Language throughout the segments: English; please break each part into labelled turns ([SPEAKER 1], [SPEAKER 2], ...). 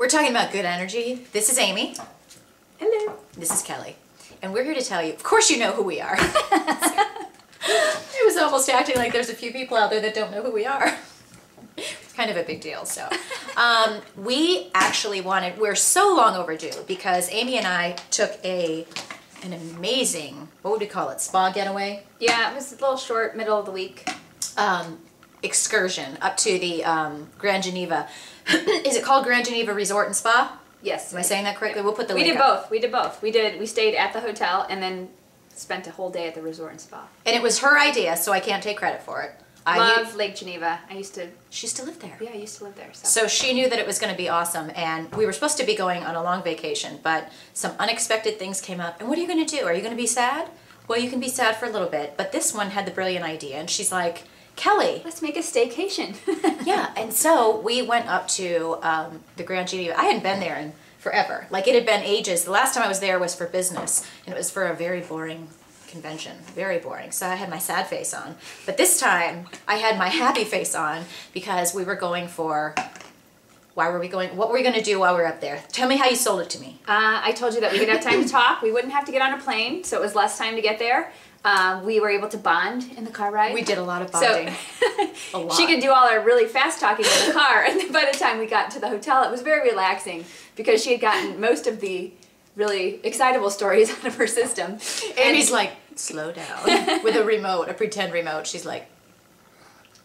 [SPEAKER 1] We're talking about good energy. This is Amy.
[SPEAKER 2] Hello.
[SPEAKER 1] This is Kelly. And we're here to tell you, of course you know who we are. It was almost acting like there's a few people out there that don't know who we are. It's kind of a big deal, so. We actually we're so long overdue because Amy and I took an amazing, what would we call it, spa getaway?
[SPEAKER 2] Yeah, it was a little short, middle of the week.
[SPEAKER 1] Excursion up to the Grand Geneva. Is it called Grand Geneva Resort and Spa?
[SPEAKER 2] Yes.
[SPEAKER 1] Am I saying that correctly?
[SPEAKER 2] Yep.
[SPEAKER 1] We'll put the
[SPEAKER 2] link
[SPEAKER 1] link
[SPEAKER 2] up. We did both. We stayed at the hotel and then spent a whole day at the resort and spa.
[SPEAKER 1] And it was her idea, so I can't take credit for it.
[SPEAKER 2] Love Lake Geneva.
[SPEAKER 1] She used to live there.
[SPEAKER 2] Yeah, I used to live there.
[SPEAKER 1] So she knew that it was going to be awesome, and we were supposed to be going on a long vacation, but some unexpected things came up. And what are you going to do? Are you going to be sad? Well, you can be sad for a little bit, but this one had the brilliant idea, and she's like, Kelly,
[SPEAKER 2] let's make a staycation.
[SPEAKER 1] Yeah, and so we went up to the Grand Geneva. I hadn't been there in forever. Like, it had been ages. The last time I was there was for business, and it was for a very boring convention. Very boring. So I had my sad face on. But this time, I had my happy face on because we were going for... Why were we going? What were we going to do while we were up there? Tell me how you sold it to me.
[SPEAKER 2] I told you that we could have time to talk. We wouldn't have to get on a plane, so it was less time to get there. We were able to bond in the car ride.
[SPEAKER 1] We did a lot of bonding.
[SPEAKER 2] So, a lot. She could do all our really fast talking in the car, and then by the time we got to the hotel, it was very relaxing because she had gotten most of the really excitable stories out of her system.
[SPEAKER 1] Amy's like, slow down. With a remote, a pretend remote. She's like,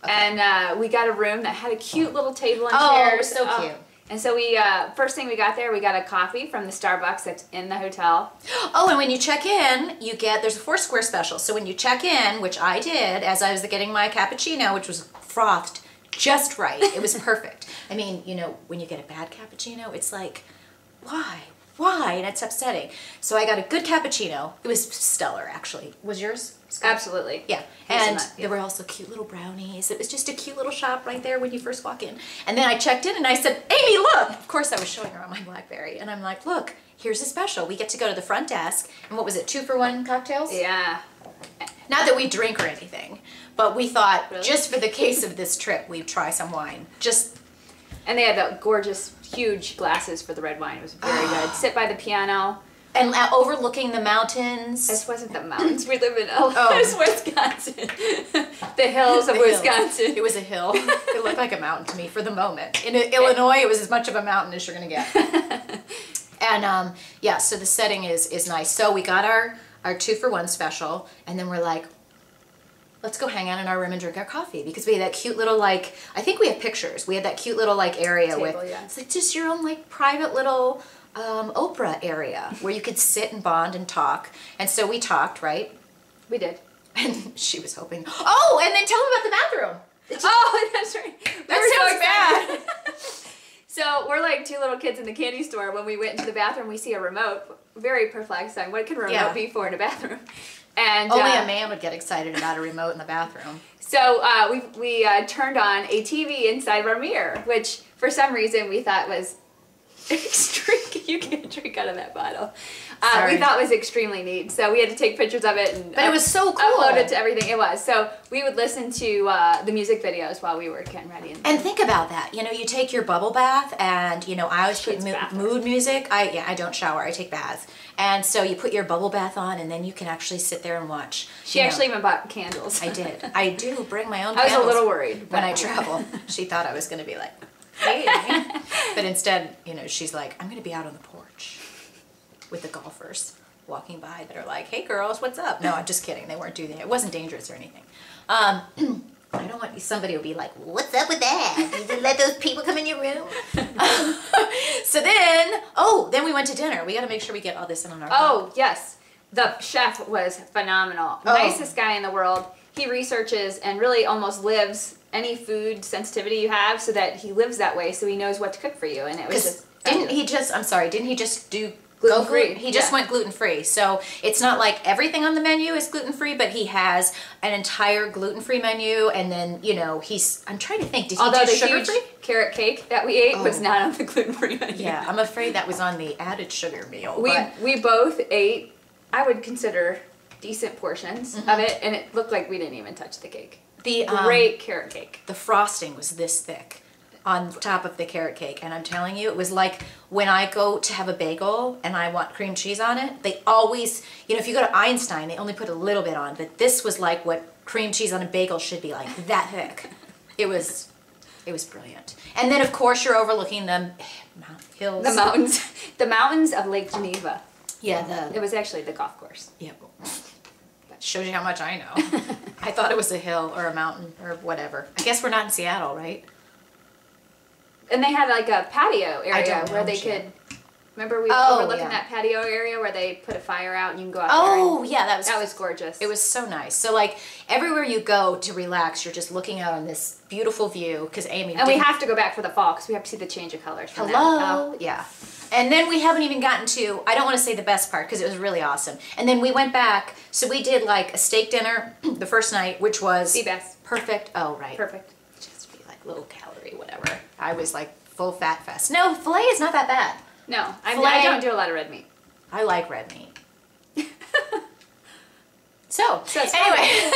[SPEAKER 1] okay.
[SPEAKER 2] And we got a room that had a cute little table and chairs.
[SPEAKER 1] Oh, so cute.
[SPEAKER 2] And so we, first thing we got there, we got a coffee from the Starbucks that's in the hotel.
[SPEAKER 1] Oh, and when you check in, there's a Foursquare special. So when you check in, which I did, as I was getting my cappuccino, which was frothed just right. It was perfect. I mean, you know, when you get a bad cappuccino, it's like, why? Why? And it's upsetting. So I got a good cappuccino. It was stellar, actually. Was yours?
[SPEAKER 2] Absolutely.
[SPEAKER 1] Yeah. And there were also cute little brownies. It was just a cute little shop right there when you first walk in. And then I checked in and I said, Amy, look! Of course I was showing her on my BlackBerry. And I'm like, look, here's a special. We get to go to the front desk. And what was it, 2-for-1 cocktails?
[SPEAKER 2] Yeah.
[SPEAKER 1] Not that we drink or anything, but we thought, just for the case of this trip, we'd try some wine.
[SPEAKER 2] And they had gorgeous, huge glasses for the red wine. It was very good. Sit by the piano.
[SPEAKER 1] And overlooking the mountains.
[SPEAKER 2] This wasn't the mountains. We live in Wisconsin. The hills of Wisconsin.
[SPEAKER 1] It was a hill. It looked like a mountain to me for the moment. In Illinois, it was as much of a mountain as you're going to get. And yeah, so the setting is nice. So we got our 2-for-1 special, and then we're like, let's go hang out in our room and drink our coffee, because we had that cute little, like, I think we have pictures. We had that cute little, like, area with, it's like just your own, like, private little Oprah area where you could sit and bond and talk. And so we talked, right?
[SPEAKER 2] We did.
[SPEAKER 1] And she was hoping, oh, and then tell them about the bathroom.
[SPEAKER 2] Oh, that's right.
[SPEAKER 1] That sounds bad.
[SPEAKER 2] So we're like two little kids in the candy store. When we went into the bathroom, we see a remote. Very perplexed on what can a remote be for in a bathroom. And
[SPEAKER 1] only a man would get excited about a remote in the bathroom.
[SPEAKER 2] So we turned on a TV inside of our mirror, which for some reason we thought was extreme. You can't drink out of that bottle. We thought was extremely neat. So we had to take pictures of it and
[SPEAKER 1] it was so cool.
[SPEAKER 2] Upload it to everything. It was. So we would listen to the music videos while we were getting ready.
[SPEAKER 1] And think about that. You know, you take your bubble bath, and you know, I always put mood music. I don't shower. I take baths. And so you put your bubble bath on, and then you can actually sit there and watch.
[SPEAKER 2] She actually even bought candles.
[SPEAKER 1] I did. I do bring my own
[SPEAKER 2] candles.
[SPEAKER 1] I
[SPEAKER 2] was a little worried.
[SPEAKER 1] When I travel. She thought I was going to be like, hey. But instead, you know, she's like, I'm going to be out on the porch with the golfers walking by that are like, hey girls, what's up? No, I'm just kidding. They weren't doing it. It wasn't dangerous or anything. I don't want somebody will be like, what's up with that? You didn't let those people come in your room? So then we went to dinner. We got to make sure we get all this in on our
[SPEAKER 2] Oh, yes. The chef was phenomenal. Nicest guy in the world. He researches and really almost lives any food sensitivity you have, so that he lives that way, so he knows what to cook for you. And it was just
[SPEAKER 1] didn't he just do
[SPEAKER 2] gluten-free?
[SPEAKER 1] He just went gluten-free. So it's not like everything on the menu is gluten-free, but he has an entire gluten-free menu. And then, you know, I'm trying to think, did he do sugar-free?
[SPEAKER 2] Huge carrot cake that we ate was not on the gluten-free menu.
[SPEAKER 1] Yeah, I'm afraid that was on the added sugar meal.
[SPEAKER 2] We both ate, I would consider, decent portions of it, and it looked like we didn't even touch the cake. Great carrot cake.
[SPEAKER 1] The frosting was this thick. on top of the carrot cake. And I'm telling you, it was like when I go to have a bagel and I want cream cheese on it, they always, you know, if you go to Einstein, they only put a little bit on, but this was like what cream cheese on a bagel should be like, that thick. It was brilliant. And then of course you're overlooking the hills.
[SPEAKER 2] The mountains of Lake Geneva.
[SPEAKER 1] Yeah,
[SPEAKER 2] it was actually the golf course.
[SPEAKER 1] Yeah. That shows you how much I know. I thought it was a hill or a mountain or whatever. I guess we're not in Seattle, right?
[SPEAKER 2] And they had like a patio area where they could. Remember we were looking at that patio area where they put a fire out and you can go out there.
[SPEAKER 1] Oh yeah, that was
[SPEAKER 2] gorgeous.
[SPEAKER 1] It was so nice. So like everywhere you go to relax, you're just looking out on this beautiful view because Amy.
[SPEAKER 2] And we have to go back for the fall because we have to see the change of colors. From
[SPEAKER 1] Hello. Yeah. And then we haven't even gotten to, I don't want to say the best part because it was really awesome. And then we went back, so we did like a steak dinner the first night, which was
[SPEAKER 2] the best.
[SPEAKER 1] Perfect. Oh, right.
[SPEAKER 2] Perfect.
[SPEAKER 1] Just be like low calorie, whatever. I was like full fat fest. No, filet is not that bad.
[SPEAKER 2] No, I don't do a lot of red meat.
[SPEAKER 1] I like red meat. So anyway,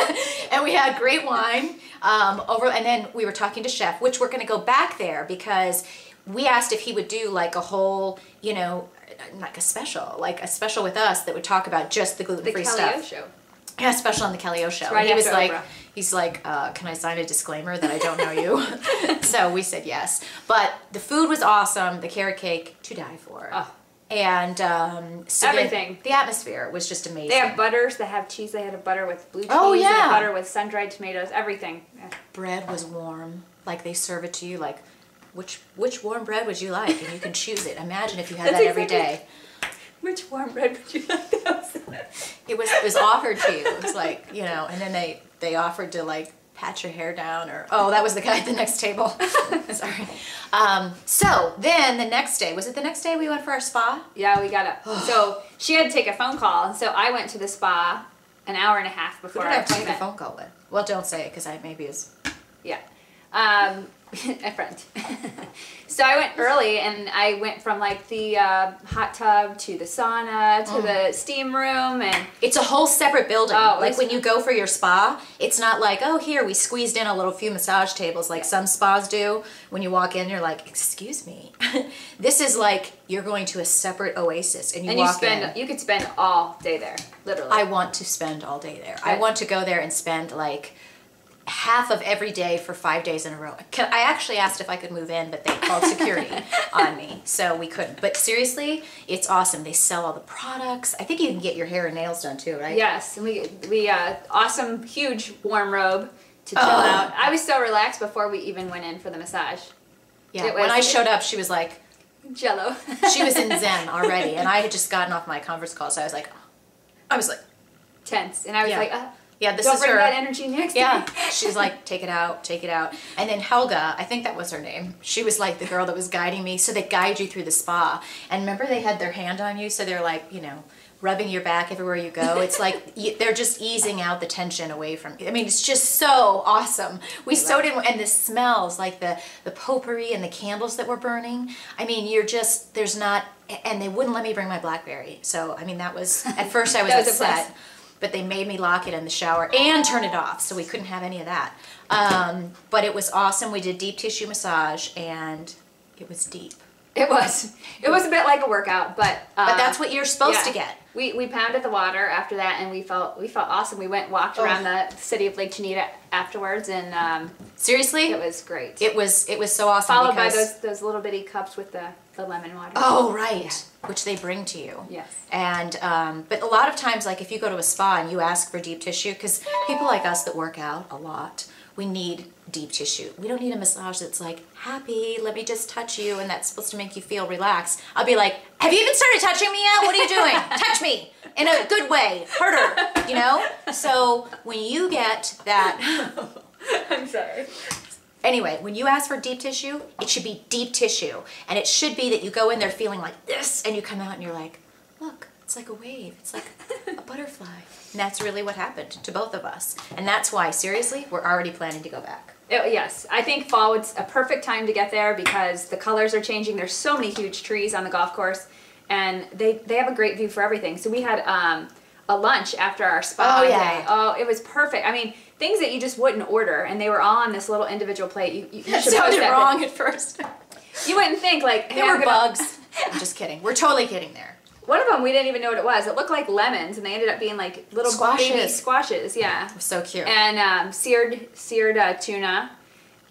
[SPEAKER 1] and we had great wine and then we were talking to Chef, which we're going to go back there because we asked if he would do like a whole, you know, like a special with us that would talk about just the gluten-free stuff.
[SPEAKER 2] The Kelly O show.
[SPEAKER 1] Yeah, a special on the Kelly O show.
[SPEAKER 2] Right,
[SPEAKER 1] and he's like, can I sign a disclaimer that I don't know you? So we said yes. But the food was awesome. The carrot cake, to die for.
[SPEAKER 2] Oh.
[SPEAKER 1] And so
[SPEAKER 2] everything.
[SPEAKER 1] The atmosphere was just amazing.
[SPEAKER 2] They have butters. They have cheese. They had a butter with blue cheese.
[SPEAKER 1] Oh, yeah.
[SPEAKER 2] And a butter with sun-dried tomatoes. Everything. Yeah.
[SPEAKER 1] Bread was warm. Like they serve it to you like, which warm bread would you like? And you can choose it. Imagine if you had that every day.
[SPEAKER 2] Which warm bread would you like?
[SPEAKER 1] It was offered to you. It was like, you know, and then they offered to like pat your hair down or, oh, that was the guy at the next table. Sorry. So then the next day, was it the next day we went for our spa?
[SPEAKER 2] Yeah, we got up. So she had to take a phone call. And so I went to the spa an hour and a half before
[SPEAKER 1] Who did I take
[SPEAKER 2] appointment.
[SPEAKER 1] the phone call with? Well, don't say it because maybe it's...
[SPEAKER 2] Yeah. A friend. So I went early and I went from like the hot tub to the sauna to the steam room, and
[SPEAKER 1] it's a whole separate building.
[SPEAKER 2] Oh,
[SPEAKER 1] like when you go for your spa, it's not like, oh, here we squeezed in a few massage tables like some spas do. When you walk in, you're like, excuse me. This is like you're going to a separate oasis and
[SPEAKER 2] you could spend all day there, literally.
[SPEAKER 1] I want to spend all day there. I want to go there and spend like half of every day for 5 days in a row. I actually asked if I could move in, but they called security on me, so we couldn't. But seriously, it's awesome. They sell all the products. I think you can get your hair and nails done too, right?
[SPEAKER 2] Yes, and we awesome, huge warm robe to chill out. I was so relaxed before we even went in for the massage.
[SPEAKER 1] Yeah, when I showed up, she was like...
[SPEAKER 2] Jello.
[SPEAKER 1] She was in Zen already, and I had just gotten off my conference call, so I was like...
[SPEAKER 2] Tense, and I was like...
[SPEAKER 1] Yeah, this
[SPEAKER 2] Don't
[SPEAKER 1] is
[SPEAKER 2] bring
[SPEAKER 1] her.
[SPEAKER 2] that energy next to me.
[SPEAKER 1] She's like, take it out, take it out. And then Helga, I think that was her name. She was like the girl that was guiding me. So they guide you through the spa. And remember they had their hand on you, so they're like, you know, rubbing your back everywhere you go. It's like they're just easing out the tension away from you. I mean, it's just so awesome. We so did, and the smells, like the potpourri and the candles that were burning. I mean, there's not, and they wouldn't let me bring my BlackBerry. So, I mean, that was, at first I was upset. But they made me lock it in the shower and turn it off, so we couldn't have any of that. But it was awesome. We did deep tissue massage, and it was deep.
[SPEAKER 2] It was a bit like a workout, but
[SPEAKER 1] that's what you're supposed to get.
[SPEAKER 2] We pounded the water after that, and we felt awesome. We walked around the city of Lake Geneva afterwards, and
[SPEAKER 1] seriously,
[SPEAKER 2] it was great.
[SPEAKER 1] It was so awesome.
[SPEAKER 2] Followed by those little bitty cups with the lemon water.
[SPEAKER 1] Oh right, which they bring to you.
[SPEAKER 2] Yes.
[SPEAKER 1] And but a lot of times, like if you go to a spa and you ask for deep tissue, because people like us that work out a lot, we need deep tissue. We don't need a massage that's like, happy, let me just touch you, and that's supposed to make you feel relaxed. I'll be like, have you even started touching me yet? What are you doing? Touch me in a good way, harder, you know? So when you get that...
[SPEAKER 2] I'm sorry.
[SPEAKER 1] Anyway, when you ask for deep tissue, it should be deep tissue. And it should be that you go in there feeling like this, and you come out and you're like, look, it's like a wave. It's like a butterfly. And that's really what happened to both of us. And that's why, seriously, we're already planning to go back.
[SPEAKER 2] Yes, I think fall is a perfect time to get there because the colors are changing. There's so many huge trees on the golf course, and they have a great view for everything. So we had a lunch after our spa day. Oh, it was perfect. I mean, things that you just wouldn't order, and they were all on this little individual plate. You
[SPEAKER 1] That
[SPEAKER 2] should
[SPEAKER 1] sounded
[SPEAKER 2] post that
[SPEAKER 1] wrong at first.
[SPEAKER 2] You wouldn't think, like, hey,
[SPEAKER 1] There were bugs. I'm just kidding. We're totally kidding there.
[SPEAKER 2] One of them, we didn't even know what it was. It looked like lemons, and they ended up being like little baby squashes. Yeah.
[SPEAKER 1] It was so cute.
[SPEAKER 2] And seared tuna,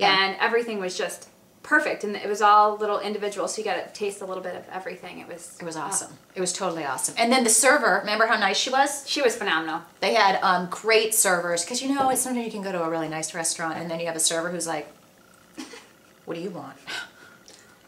[SPEAKER 2] and everything was just perfect. And it was all little individual, so you got to taste a little bit of everything. It was
[SPEAKER 1] awesome. It was totally awesome. And then the server, remember how nice she was?
[SPEAKER 2] She was phenomenal.
[SPEAKER 1] They had great servers, because you know, sometimes you can go to a really nice restaurant, and then you have a server who's like, what do you want?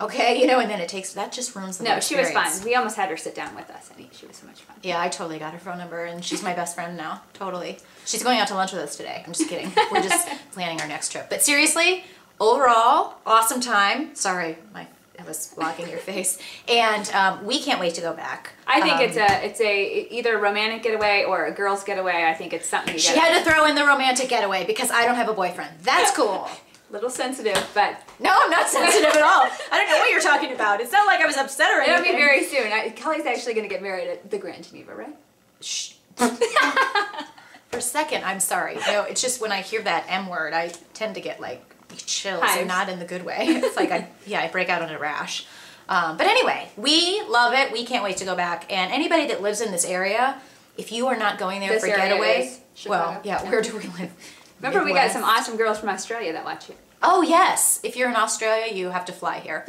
[SPEAKER 1] Okay, you know, and then that just ruins the whole experience.
[SPEAKER 2] She was fun. We almost had her sit down with us and eat. She was so much fun.
[SPEAKER 1] Yeah, I totally got her phone number, and she's my best friend now. Totally. She's going out to lunch with us today. I'm just kidding. We're just planning our next trip. But seriously, overall, awesome time. Sorry, I was blocking your face. And we can't wait to go back.
[SPEAKER 2] I think it's a either a romantic getaway or a girls getaway. I think it's something you
[SPEAKER 1] She had to throw in the romantic getaway because I don't have a boyfriend. That's cool.
[SPEAKER 2] Little sensitive, but...
[SPEAKER 1] No, I'm not sensitive at all. I don't know what you're talking about. It's not like I was upset or anything.
[SPEAKER 2] It'll be very soon. Kelly's actually going to get married at the Grand Geneva, right?
[SPEAKER 1] Shh. For a second, I'm sorry. No, it's just when I hear that M word, I tend to get like chills, and not in the good way. It's like, I break out in a rash. But anyway, we love it. We can't wait to go back. And anybody that lives in this area, if you are not going there for getaway, well, yeah, where do we live?
[SPEAKER 2] Remember, we got some awesome girls from Australia that watch you.
[SPEAKER 1] Oh, yes. If you're in Australia, you have to fly here.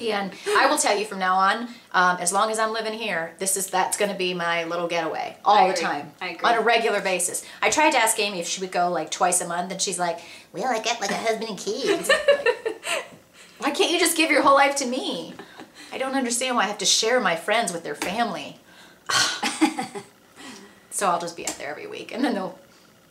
[SPEAKER 1] And I will tell you from now on, as long as I'm living here, that's going to be my little getaway all the time.
[SPEAKER 2] I agree.
[SPEAKER 1] On a regular basis. I tried to ask Amy if she would go like twice a month, and she's like, well, I got like a husband and kids. Why can't you just give your whole life to me? I don't understand why I have to share my friends with their family. So I'll just be out there every week, and then they'll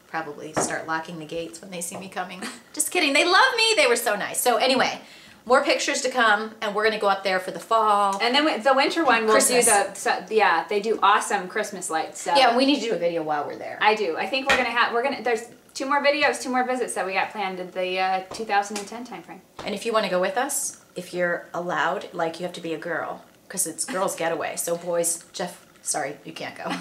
[SPEAKER 1] probably start locking the gates when they see me coming. Just kidding. They love me. They were so nice. So anyway, more pictures to come, and we're going to go up there for the fall.
[SPEAKER 2] And then the winter one, we'll
[SPEAKER 1] Christmas.
[SPEAKER 2] do they do awesome Christmas lights. So.
[SPEAKER 1] Yeah, we need to do a video while we're there.
[SPEAKER 2] I do. I think there's 2 more videos, 2 more visits that we got planned in the 2010 timeframe.
[SPEAKER 1] And if you want to go with us, if you're allowed, like you have to be a girl, because it's girls' getaway. So boys, sorry, you can't go.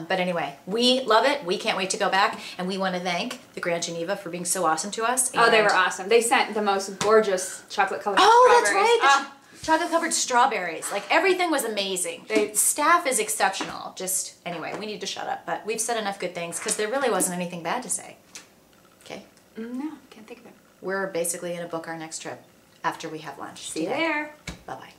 [SPEAKER 1] But anyway, we love it. We can't wait to go back. And we want to thank the Grand Geneva for being so awesome to us.
[SPEAKER 2] Oh, they were awesome. They sent the most gorgeous chocolate-covered
[SPEAKER 1] strawberries.
[SPEAKER 2] strawberries.
[SPEAKER 1] That's right. Chocolate-covered strawberries. Like, everything was amazing. The staff is exceptional. Just, anyway, we need to shut up. But we've said enough good things because there really wasn't anything bad to say. Okay?
[SPEAKER 2] No, can't think of it.
[SPEAKER 1] We're basically going to book our next trip after we have lunch.
[SPEAKER 2] See you there.
[SPEAKER 1] Bye-bye.